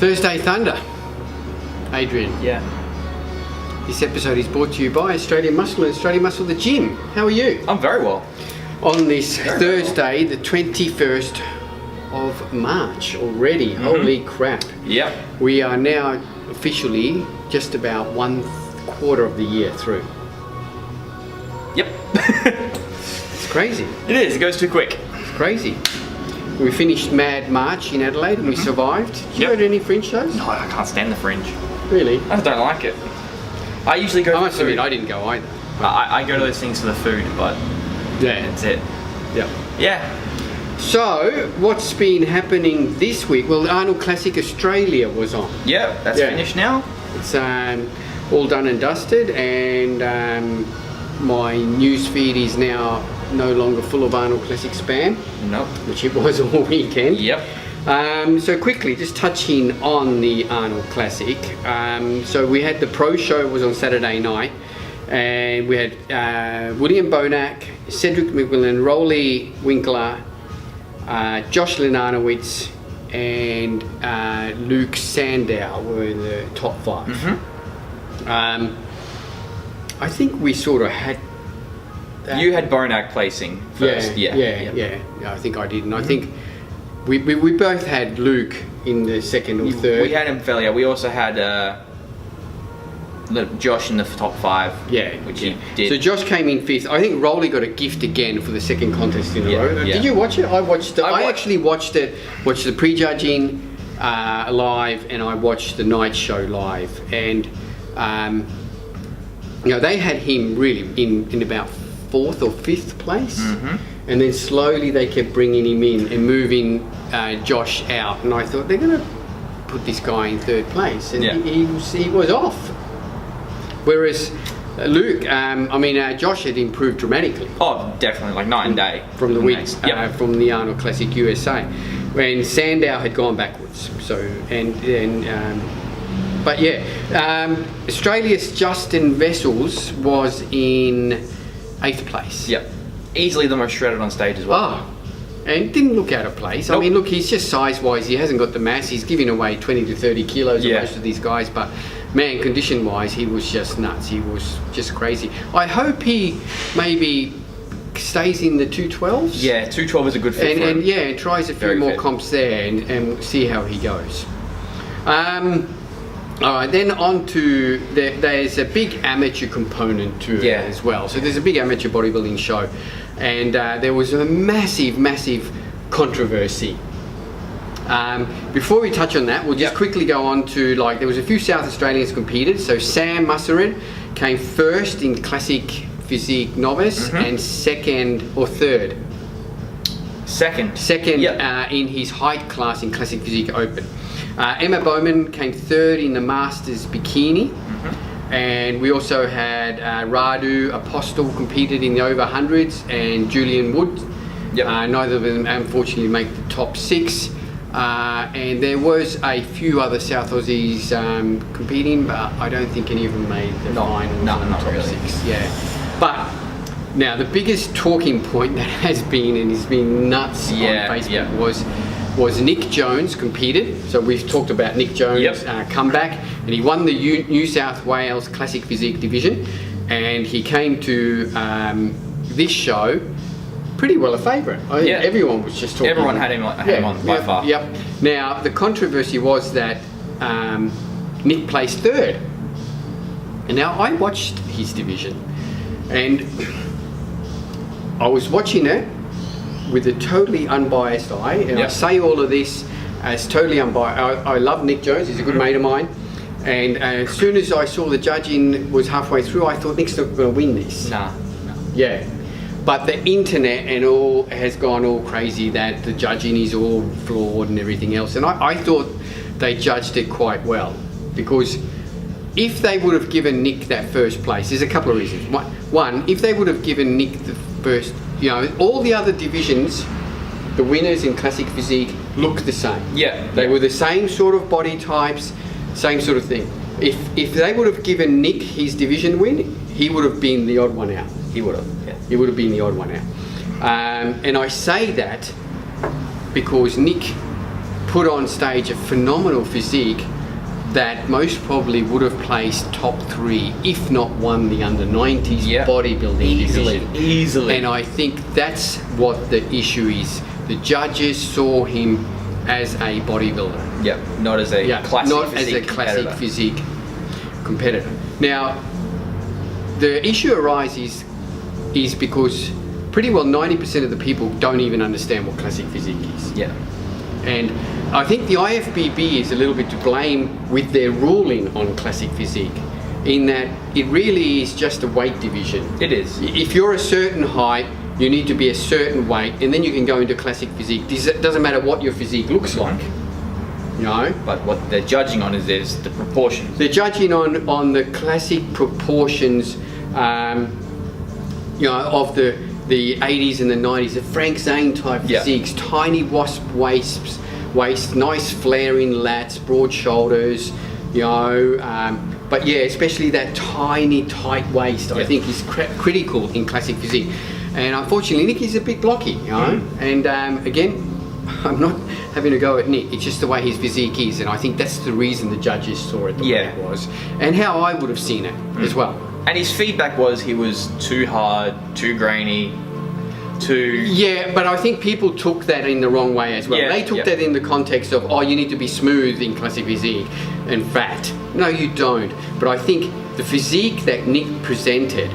Thursday Thunder. Adrian. Yeah. This episode is brought to you by Australian Muscle and Australian Muscle the Gym. How are you? I'm very well. On this Thursday, the 21st of March already. Holy crap. Yep. We are now officially just about 1/4 of the year through. Yep. It's crazy. It is. It goes too quick. It's crazy. We finished Mad March in Adelaide and we survived. Did you Yep. go to any fringe shows? No, I can't stand the fringe. Really? I just don't like it. I usually go I for must food. admit, I didn't go either. I go to those things for the food, but Yeah. that's it. Yeah. Yeah. So, what's been happening this week? Well, the Arnold Classic Australia was on. Yeah, that's Yeah. finished now. It's all done and dusted, and my news feed is now no longer full of Arnold Classic spam, Nope. which it was all weekend. Yep. So quickly, just touching on the Arnold Classic. So we had the pro show was on Saturday night, and we had William Bonac, Cedric McMillan, Rolly Winkler, Josh Lenarnowitz, and Luke Sandow were in the top 5. I think we sort of had that. You had Bonac placing first. Yeah. I think I did, and I think we both had Luke in the second or third. We had him fairly. We also had Josh in the top 5. Yeah, which he did. So Josh came in 5th. I think Rolly got a gift again for the second contest in a row. Yeah. Did you watch it? I watched it. I actually watched it. Watched the prejudging live, and I watched the night show live. And they had him really in about 4th or 5th place, and then slowly they kept bringing him in and moving Josh out. And I thought they're going to put this guy in 3rd place, and he was off. Whereas Luke, Josh had improved dramatically. Oh, definitely, like night and day. From the weeks, from the Arnold Classic USA, when Sandow had gone backwards. So Australia's Justin Vessels was in 8th place. Yep. Easily the most shredded on stage as well. And didn't look out of place. Nope. I mean, look, he's just size-wise, he hasn't got the mass. He's giving away 20 to 30 kilos of most of these guys, but man, condition-wise, he was just nuts. He was just crazy. I hope he maybe stays in the 212s. Yeah, 212 is a good fit for him. And tries a few more comps there and see how he goes. All right, then on to there's a big amateur component to it as well. So there's a big amateur bodybuilding show, and there was a massive controversy. Before we touch on that, we'll just quickly go on to, there was a few South Australians competed. So Sam Mussered came 1st in Classic Physique Novice and 2nd or 3rd. Second in his height class in Classic Physique Open. Emma Bowman came 3rd in the Masters Bikini, and we also had Radu Apostle competed in the over 100s, and Julian Wood. Neither of them unfortunately make the top 6. And there was a few other South Aussies competing, but I don't think any of them made the finals. No, not top really. 6. Yeah, but now the biggest talking point that has been, and has been nuts on Facebook, was Nick Jones competed. So we've talked about Nick Jones' comeback, and he won the New South Wales Classic Physique division, and he came to this show pretty well a favourite. I think everyone was just talking. Everyone had him on by far. Yep. Now the controversy was that Nick placed 3rd, and now I watched his division, and I was watching it with a totally unbiased eye, and I say all of this as totally unbiased. I love Nick Jones; he's a good mate of mine. And as soon as I saw the judging was halfway through, I thought Nick's not going to win this. No. Yeah. But the internet and all has gone all crazy that the judging is all flawed and everything else. And I thought they judged it quite well, because if they would have given Nick that 1st place, there's a couple of reasons. One, if they would have given Nick the 1st, all the other divisions, the winners in Classic Physique look the same. They were the same sort of body types, same sort of thing. If they would have given Nick his division win, he would have been the odd one out. He would have. He would have been the odd one out. And I say that because Nick put on stage a phenomenal physique that most probably would have placed top 3, if not won the under-90s bodybuilding division. Easily. And I think that's what the issue is. The judges saw him as a bodybuilder. Yeah, not as a classic physique competitor. Now, the issue arises is because pretty well 90% of the people don't even understand what classic physique is. Yeah. And I think the IFBB is a little bit to blame with their ruling on classic physique, in that it really is just a weight division. It is. If you're a certain height, you need to be a certain weight, and then you can go into classic physique. It doesn't matter what your physique looks like, you know. But what they're judging on is the proportions. They're judging on the classic proportions, you know, of the 80s and the 90s, the Frank Zane type physiques, tiny wasp waists, nice flaring lats, broad shoulders, you know. But yeah, especially that tiny tight waist, I think is critical in classic physique. And unfortunately, Nick is a bit blocky, you know. And again, I'm not having a go at Nick. It's just the way his physique is, and I think that's the reason the judges saw it the way it was, and how I would have seen it as well. And his feedback was he was too hard, too grainy, too... Yeah, but I think people took that in the wrong way as well. They took that in the context of, oh, you need to be smooth in classic physique and fat. No, you don't. But I think the physique that Nick presented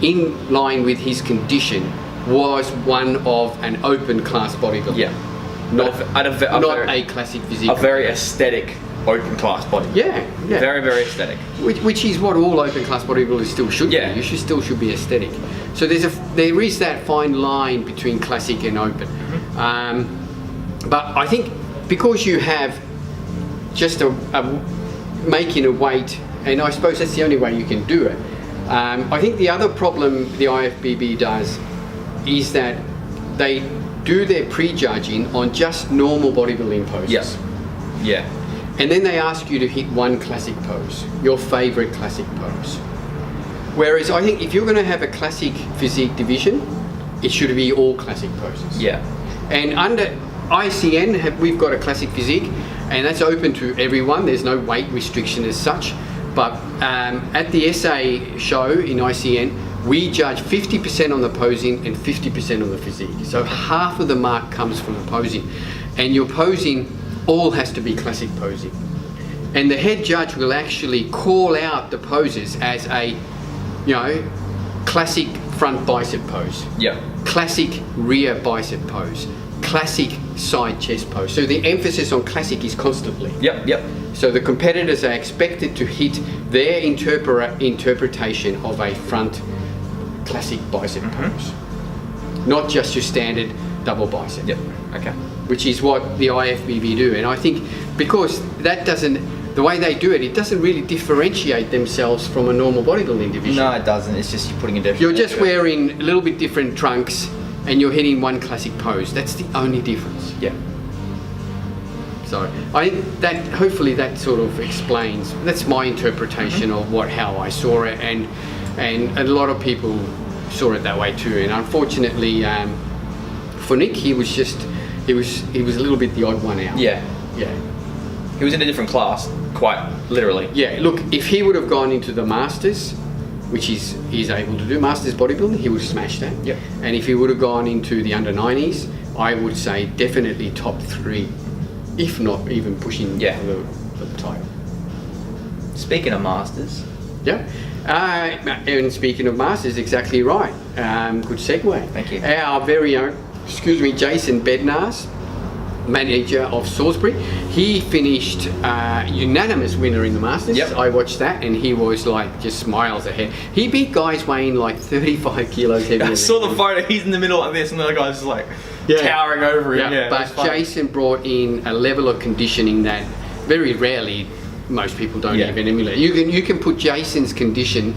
in line with his condition was one of an open class bodybuilder. Yeah. Not a classic physique. A very aesthetic open class body. Yeah. Very, very aesthetic. Which is what all open class bodybuilders still should be. You should be aesthetic. So there is that fine line between classic and open. But I think because you have just making a weight, and I suppose that's the only way you can do it. I think the other problem the IFBB does is that they do their prejudging on just normal bodybuilding poses. Yeah. And then they ask you to hit one classic pose, your favorite classic pose. Whereas I think if you're going to have a classic physique division, it should be all classic poses. Yeah. And under ICN, we've got a classic physique, and that's open to everyone. There's no weight restriction as such. But at the SA show in ICN, we judge 50% on the posing and 50% on the physique. So half of the mark comes from the posing. And your posing all has to be classic posing. And the head judge will actually call out the poses as a, you know, classic front bicep pose. Yeah. Classic rear bicep pose. Classic side chest pose. So the emphasis on classic is constantly. Yep. So the competitors are expected to hit their interpretation of a front classic bicep pose, not just your standard double bicep. Yep. Okay. Which is what the IFBB do, and I think because that doesn't, the way they do it, it doesn't really differentiate themselves from a normal bodybuilding division. No, it doesn't. It's just you're putting a different. You're just wearing a little bit different trunks, and you're hitting one classic pose. That's the only difference. Yeah. So I think that hopefully that sort of explains. That's my interpretation of how I saw it, and a lot of people saw it that way too. And unfortunately, for Nick, he was a little bit the odd one out. Yeah. He was in a different class, quite literally. Yeah. Look, if he would have gone into the Masters, which he's able to do, Masters bodybuilding, he would have smashed that. Yeah. And if he would have gone into the under 90s, I would say definitely top 3. If not even pushing for the title. Speaking of Masters. Yeah. And speaking of Masters, exactly right. Good segue. Thank you. Our very own, Jason Bednar's, manager of Salisbury, he finished unanimous winner in the Masters. Yep. I watched that, and he was like just miles ahead. He beat guys weighing like 35 kilos heavier. I saw the photo. He's in the middle like this, and the other guy's just like towering over him. Yeah, but Jason brought in a level of conditioning that very rarely most people don't even emulate. You can put Jason's condition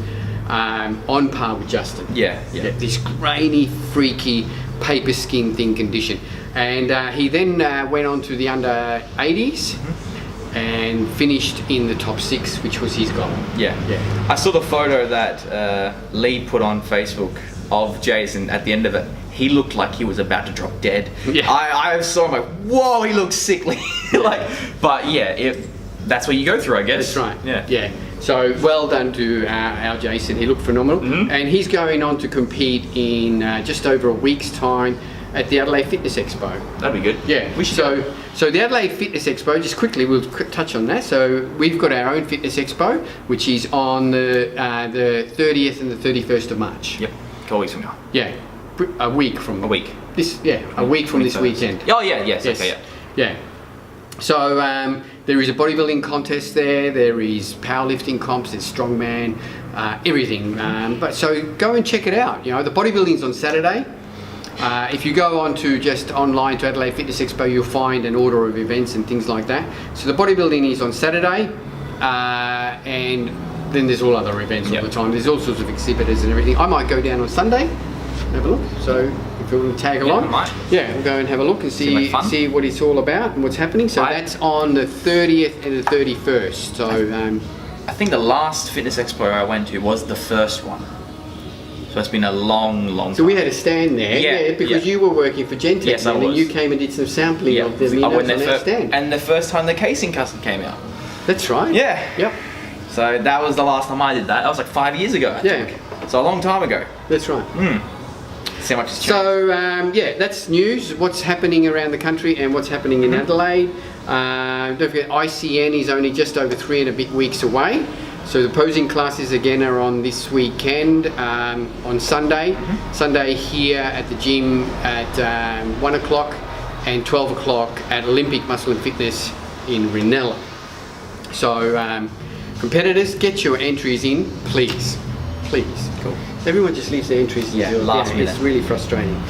on par with Justin. Yeah. This grainy, freaky, paper skin thin condition. And he then went on to the under 80s and finished in the top 6, which was his goal. Yeah. I saw the photo that Lee put on Facebook of Jason at the end of it. He looked like he was about to drop dead. Yeah. I saw him like, whoa, he looks sickly. But yeah, that's what you go through, I guess. That's right. Yeah. Yeah. So well done to our Jason. He looked phenomenal, and he's going on to compete in just over a week's time at the Adelaide Fitness Expo. That'd be good. Yeah. We should go. So the Adelaide Fitness Expo, just quickly, we'll touch on that. So we've got our own Fitness Expo, which is on the 30th and the 31st of March. Yep. 2 weeks from now. Yeah. A week from a week. A week from this weekend. Oh yeah. Yes. Okay. Yeah. Yeah. So there is a bodybuilding contest there. There is powerlifting comps. There's strongman, everything. But so go and check it out. You know, the bodybuilding's on Saturday. If you go on to just online to Adelaide Fitness Expo, you'll find an order of events and things like that. So the bodybuilding is on Saturday, and then there's all other events all the time. There's all sorts of exhibitors and everything. I might go down on Sunday and have a look. So if you want to tag along, we'll go and have a look and see what it's all about and what's happening. So that's on the 30th and the 31st. So I think the last fitness expo I went to was the first one. So it's been a long time. So we had a stand there, because you were working for Gentech, yes, and you came and did some sampling of the minos on that stand. And the first time the casing custom came out. That's right. Yeah. Yep. So that was the last time I did that. That was like 5 years ago, I think. So a long time ago. That's right. See how much has changed. So that's news. What's happening around the country and what's happening in Adelaide. Don't forget, ICN is only just over 3 and a bit weeks away. So the posing classes again are on this weekend, on Sunday. Sunday here at the gym at 1 o'clock and 12 o'clock at Olympic Muscle and Fitness in Rinella. So competitors, get your entries in, please. Please. Cool. Everyone just leaves their entries in. Last minute. It's really frustrating.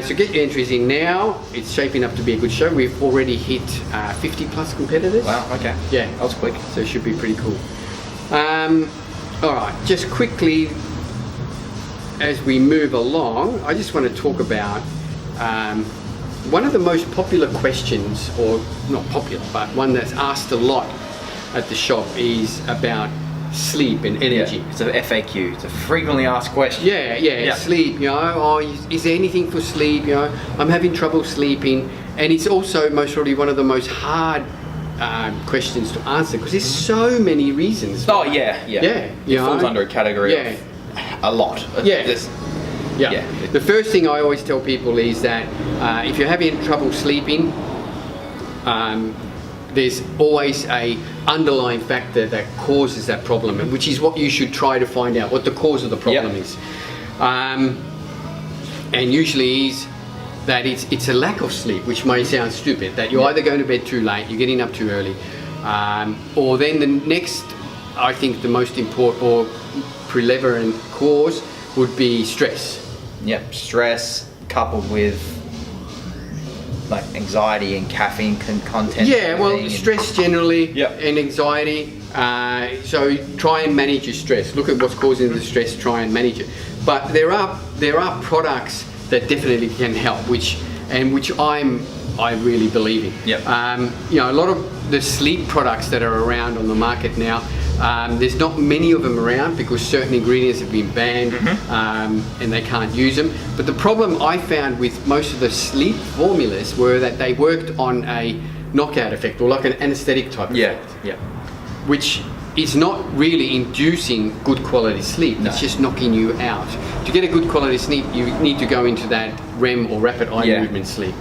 So get your entries in now. It's shaping up to be a good show. We've already hit 50 plus competitors. Wow, okay. Yeah. That was quick. So it should be pretty cool. All right, just quickly as we move along, I just want to talk about one of the most popular questions, or not popular, but one that's asked a lot at the shop is about sleep and energy. Yeah, it's an FAQ. It's a frequently asked question. Yeah. Sleep. You know, is there anything for sleep? You know, I'm having trouble sleeping, and it's also most probably one of the most hard questions to answer because there's so many reasons. Oh yeah. It falls under a category of a lot. Yeah. The first thing I always tell people is that if you're having trouble sleeping, there's always a underlying factor that causes that problem, which is what you should try to find out what the cause of the problem is. And usually is that it's a lack of sleep, which may sound stupid, that you're either going to bed too late, you're getting up too early, or then the next, I think the most important or prevalent cause would be stress. Yep, stress coupled with like anxiety and caffeine content. Yeah, well, stress generally and anxiety. So try and manage your stress. Look at what's causing the stress, try and manage it. But there are products that definitely can help, which I really believe in. You know, a lot of the sleep products that are around on the market now, there's not many of them around because certain ingredients have been banned and they can't use them. But the problem I found with most of the sleep formulas were that they worked on a knockout effect, or like an anesthetic type effect, which is not really inducing good quality sleep. It's just knocking you out. To get a good quality sleep, you need to go into that REM or rapid eye movement sleep.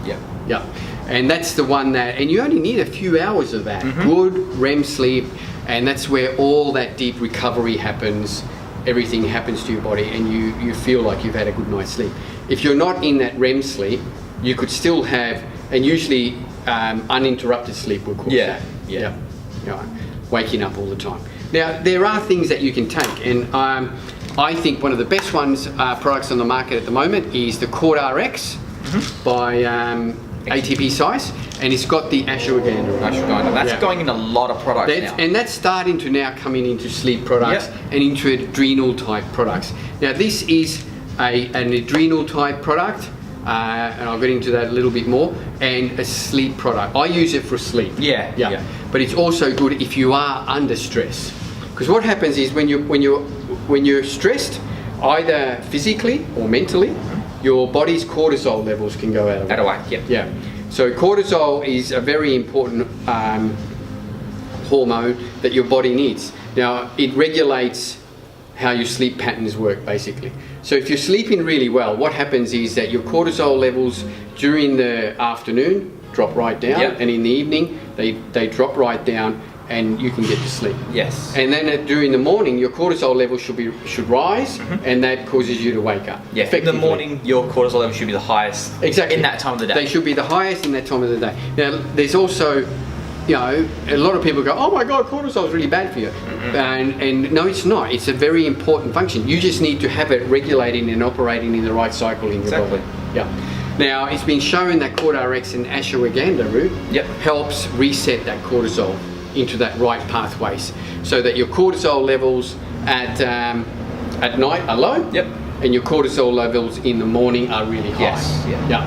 And that's the one that, and you only need a few hours of that good REM sleep, and that's where all that deep recovery happens. Everything happens to your body, and you feel like you've had a good night's sleep. If you're not in that REM sleep, you could still have, and usually uninterrupted sleep will cause that. You know, waking up all the time. Now, there are things that you can take, and I think one of the best ones, products on the market at the moment, is the Cord RX by ATP Size, and it's got the ashwagandha. That's going in a lot of products now. And that's starting to now coming into sleep products and into adrenal type products. Now, this is an adrenal type product, and I'll get into that a little bit more, and a sleep product. I use it for sleep. But it's also good if you are under stress, because what happens is when you're stressed, either physically or mentally, your body's cortisol levels can go out of whack. So cortisol is a very important hormone that your body needs. Now, it regulates how your sleep patterns work, basically. So if you're sleeping really well, what happens is that your cortisol levels during the afternoon drop right down, and in the evening they drop right down, and you can get to sleep. Yes. And then during the morning, your cortisol level should rise, and that causes you to wake up. Yeah. In the morning, your cortisol level should be the highest. Exactly. In that time of the day. They should be the highest in that time of the day. Now, there's also, you know, a lot of people go, oh my God, cortisol is really bad for you. And no, it's not. It's a very important function. You just need to have it regulating and operating in the right cycle in your body. Yeah. Now, it's been shown that CordRx and ashwagandha root helps reset that cortisol into that right pathways, so that your cortisol levels at night are low, and your cortisol levels in the morning are really high. Yes. Yeah.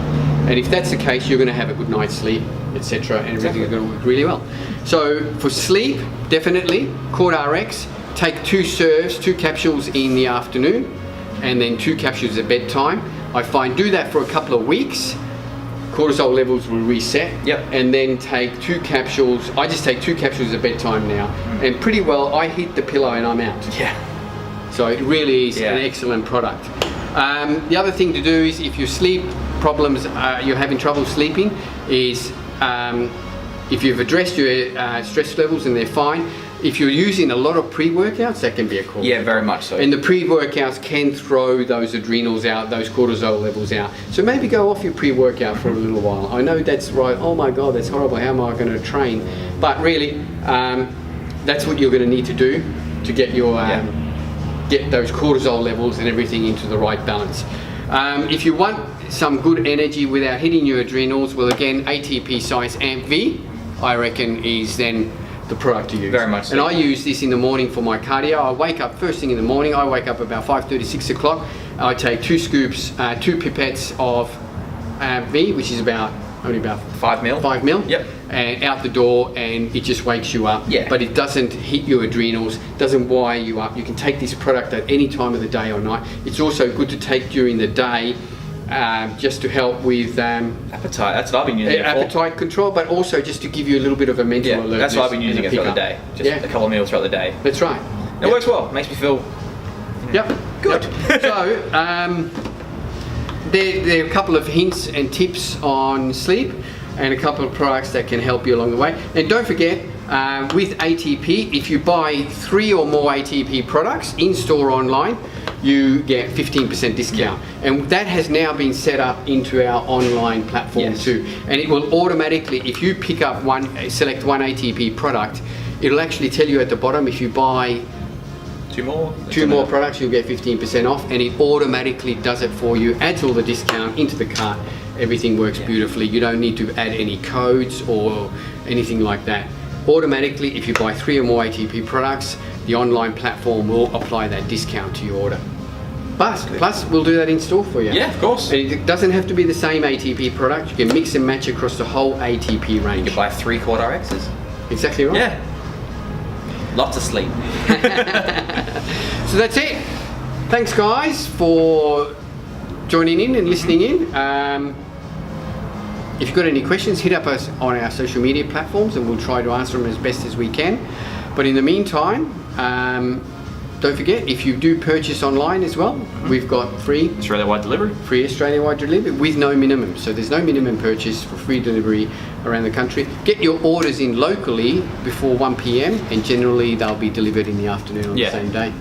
And if that's the case, you're going to have a good night's sleep, etc., and everything is going to work really well. So for sleep, definitely CordRx. Take 2 serves, 2 capsules in the afternoon, and then 2 capsules at bedtime. I find do that for a couple of weeks. Cortisol levels will reset, and then take 2 capsules. I just take 2 capsules at bedtime now, and pretty well I hit the pillow and I'm out. So it really is an excellent product. The other thing to do is, if your sleep problems, you're having trouble sleeping, is if you've addressed your stress levels and they're fine, if you're using a lot of pre-workouts, that can be a cause. Yeah, very much so. And the pre-workouts can throw those adrenals out, those cortisol levels out. So maybe go off your pre-workout for a little while. I know that's right, oh my God, that's horrible, how am I going to train? But really, that's what you're going to need to do to get your get those cortisol levels and everything into the right balance. If you want some good energy without hitting your adrenals, well, again, ATP Science Amp V, I reckon, is then the product to use. Very much so. And I use this in the morning for my cardio. I wake up first thing in the morning. I wake up about 5:30, 6 o'clock. I take 2 scoops, 2 pipettes of V, which is only about 5 mil. 5 mil. Yep. And out the door, and it just wakes you up. Yeah. But it doesn't hit your adrenals, doesn't wire you up. You can take this product at any time of the day or night. It's also good to take during the day, just to help with appetite. That's what I've been using it for. Appetite control, but also just to give you a little bit of a mental alert. That's what I've been using it throughout the day. Just a couple of meals throughout the day. That's right. It works well. Makes me feel good. So there are a couple of hints and tips on sleep, and a couple of products that can help you along the way. And don't forget, with ATP, if you buy 3 or more ATP products in store or online, you get 15% discount. And that has now been set up into our online platform too. And it will automatically, if you pick up select one ATP product, it'll actually tell you at the bottom, if you buy 2 more products, you'll get 15% off, and it automatically does it for you, adds all the discount into the cart. Everything works beautifully. You don't need to add any codes or anything like that. Automatically, if you buy 3 or more ATP products, the online platform will apply that discount to your order. Plus, we'll do that in store for you. Yeah, of course. And it doesn't have to be the same ATP product. You can mix and match across the whole ATP range. You can buy 3 CordRx's. Exactly right. Yeah. Lots of sleep. So that's it. Thanks, guys, for joining in and listening in. If you've got any questions, hit up us on our social media platforms, and we'll try to answer them as best as we can. But in the meantime, don't forget, if you do purchase online as well, we've got free Australia-wide delivery. Free Australia-wide delivery with no minimum. So there's no minimum purchase for free delivery around the country. Get your orders in locally before 1 p.m. and generally they'll be delivered in the afternoon on the same day.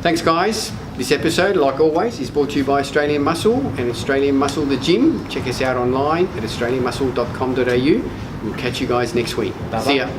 Thanks, guys. This episode, like always, is brought to you by Australian Muscle and Australian Muscle the Gym. Check us out online at australianmuscle.com.au. We'll catch you guys next week. Bye-bye. See ya.